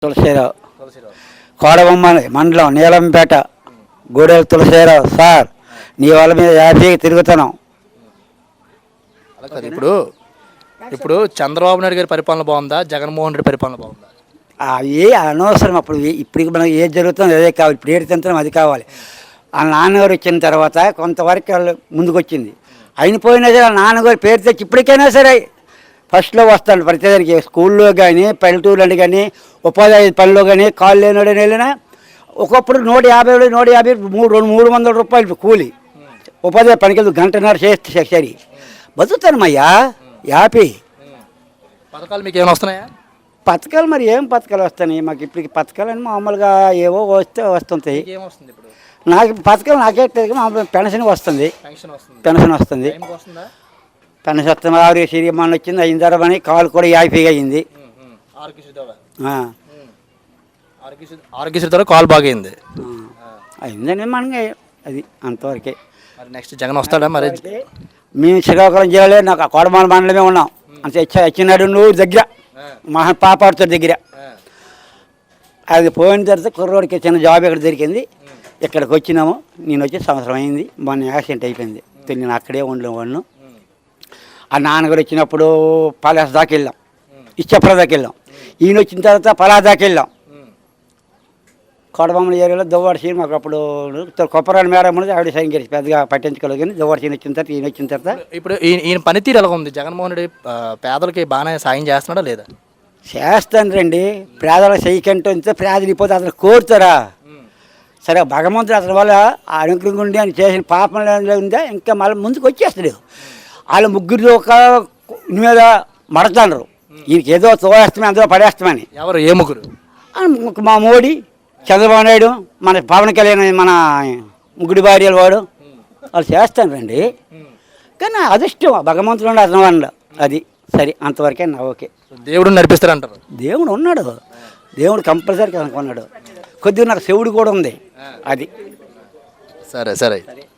తులసిరావు కోడబొమ్మ మండలం నీలంపేట గూడెల తులసిరావు సార్ నీ వాళ్ళ మీద హ్యాపీగా తిరుగుతున్నాం. అలా కాదు. ఇప్పుడు చంద్రబాబు నాయుడు గారి పరిపాలన బాగుందా, జగన్మోహన్ రెడ్డి పరిపాలన బాగుందా? అవి అనవసరం. ఇప్పటికి మనకి ఏది జరుగుతుందో అదే కావాలి. ఇప్పుడు ఏడు తింటాం అది కావాలి. ఆ నాన్నగారు వచ్చిన తర్వాత కొంతవరకు వాళ్ళు ముందుకు వచ్చింది. అయిపోయినా సరే ఆ నాన్నగారు పేరు తెచ్చి ఇప్పటికైనా సరే ఫస్ట్లో వస్తాడు. ప్రతిదానికి స్కూల్లో కానీ పల్లెటూరులో కానీ ఉపాధి పనిలో కానీ కాళ్ళు లేనోడని వెళ్ళినా ఒకప్పుడు 150 300 రూపాయలు కూలి ఉపాధి పనికి వెళ్తూ గంటన్నర చేస్తే సరి బతుకుతానమ్మయ్యా యాపీ. పథకాలు మీకు ఏమైనా వస్తున్నాయా? పథకాలు మరి ఏం పథకాలు వస్తున్నాయి మాకు ఇప్పటికి? పథకాలని మామూలుగా ఏవో వస్తుంటాయి. నాకు పథకాలు నాకే మామూలు పెన్షన్ వస్తుంది. పెన్షన్ వస్తుంది. పెన్షన్ వస్తుంది. ఆరోగ్య మన వచ్చింది అయిన తర్వాత అని కాలు కూడా యాపీగా అయింది. ఆరోగ్యశ్రీ ద్వారా కాల్ బాగైంది అయిందండి మనకి అది అంతవరకే. మరి నెక్స్ట్ జగన్ వస్తాడా? మరి మేము శ్రీకాకుళం జిల్లాలో నాకు కోడమాల మండలమే ఉన్నాం. అంతే వచ్చినాడు నువ్వు దగ్గర మహా పాపాడుతో దగ్గర. అది పోయిన తర్వాత కుర్రోడికి చిన్న జాబ్ ఇక్కడ దొరికింది. ఇక్కడికి వచ్చినాము. నేను వచ్చి సంవత్సరం అయింది. మొన్న యాక్సిడెంట్ అయిపోయింది. నేను అక్కడే ఉండలేవాడిను. ఆ నాన్నగారు వచ్చినప్పుడు పలాస దాకా వెళ్ళాం, ఇచ్చప్ర దాకా వెళ్ళాం. ఈయన వచ్చిన తర్వాత పలాస దాకా వెళ్ళాం. కోడబొమ్మల ఏరియాలో దువ్వాడ సీన్ మాకు అప్పుడు కొప్పరాని మేడం ఉన్నది. ఆవిడ సైన్ చేసి పెద్దగా పట్టించుకోలేదు. కానీ దువ్వాడ సీన్ వచ్చిన తర్వాత ఈయన వచ్చిన తర్వాత ఇప్పుడు ఈయన పనితీరు ఎలా ఉంది? జగన్మోహన్ రెడ్డి పేదలకి బాగానే సాయం చేస్తున్నాడా లేదా? చేస్తాను రండి. పేదలకు చేయకంటే పేదలు అయిపోతే అతను కోరుతారా? సరే భగవంతుడు అతని వల్ల అనుగ్రహం ఉండి అని చేసిన పాపం ఉందా ఇంకా మళ్ళీ ముందుకు వచ్చేస్తాడు. వాళ్ళు ముగ్గురు ఒక మీద మడతారు. ఈయనకి ఏదో తోవేస్తామని అందులో పడేస్తామని. ఎవరు? ఏ ముగ్గురు? మా మోడీ, చంద్రబాబు నాయుడు, మన పవన్ కళ్యాణ్, మన ముగ్గుడి భార్యలు వాడు వాళ్ళు చేస్తాను రండి. కానీ అదృష్టం భగవంతుడు ఉండి అతని వల్ల అది సరే అంతవరకే నా ఓకే. దేవుడు నడిపిస్తారంటారు? దేవుడు ఉన్నాడు. దేవుడు కంపల్సరీ అనుకున్నాడు. కొద్దిగా నాకు శివుడు కూడా ఉంది. అది సరే.